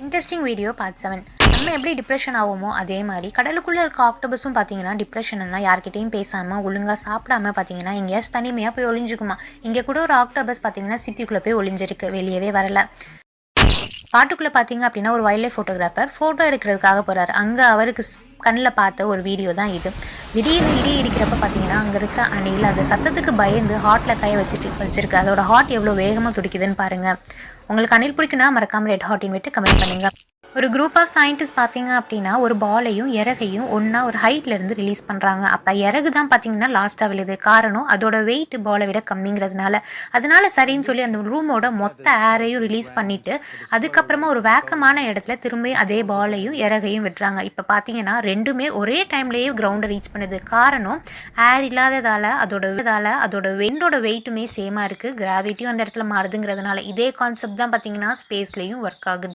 Interesting video part 7. நம்ம எப்படி depression ஆகுமோ அதே மாதிரி கடலுக்குள்ளே இருக்க ஆக்டோபஸும் பார்த்தீங்கன்னா டிப்ரெஷன்னா யார்கிட்டையும் பேசாமல் ஒழுங்காக சாப்பிடாம பார்த்தீங்கன்னா எங்கேயாச்சும் தனிமையாக போய் ஒளிஞ்சுக்குமா. இங்கே கூட ஒரு ஆக்டோபஸ் பார்த்தீங்கன்னா சிப்பிக்குள்ளே போய் ஒளிஞ்சிருக்கு, வெளியவே வரல. காட்டுக்குள்ளே பார்த்தீங்க அப்படின்னா ஒரு வைல்ட் லைஃப் ஃபோட்டோகிராஃபர் ஃபோட்டோ எடுக்கிறதுக்காக போகிறாரு. அங்கே அவருக்கு கண்ணில் பார்த்த ஒரு வீடியோ தான் இது. திடீர்னு இடி இடிக்கிறப்ப பார்த்தீங்கன்னா அங்கே இருக்கிற அணில் அந்த சத்தத்துக்கு பயந்து ஹார்ட்டில் கையை வச்சிருக்கு. அதோட ஹார்ட் எவ்வளோ வேகமாக துடிக்குதுன்னு பாருங்கள். உங்களுக்கு அணில் பிடிக்குன்னா மறக்காமல் ரெட் ஹார்ட்டின் விட்டு கமெண்ட் பண்ணுங்கள். ஒரு குரூப் ஆஃப் சயின்டிஸ்ட் பார்த்தீங்க அப்படின்னா ஒரு பாலையும் இறகையும் ஒன்றா ஒரு ஹைட்லேருந்து ரிலீஸ் பண்ணுறாங்க. அப்போ இறகு தான் பார்த்தீங்கன்னா லாஸ்ட்டாக விழுது. காரணம் அதோட வெயிட் பாலை விட கம்மிங்கிறதுனால. அதனால சரின்னு சொல்லி அந்த ரூமோட மொத்த ஏரையும் ரிலீஸ் பண்ணிவிட்டு அதுக்கப்புறமா ஒரு வேக்கமான இடத்துல திரும்ப அதே பாலையும் இறகையும் விட்டுறாங்க. இப்போ பார்த்தீங்கன்னா ரெண்டுமே ஒரே டைம்லேயே கிரவுண்டை ரீச் பண்ணுது. காரணம் ஏர் இல்லாததால் அதோட வெண்டோட வெயிட்டுமே சேமாக இருக்குது. கிராவிட்டியும் அந்த இடத்துல மாறுதுங்கிறதுனால. இதே கான்செப்ட் தான் பார்த்தீங்கன்னா ஸ்பேஸ்லேயும் ஒர்க் ஆகுது.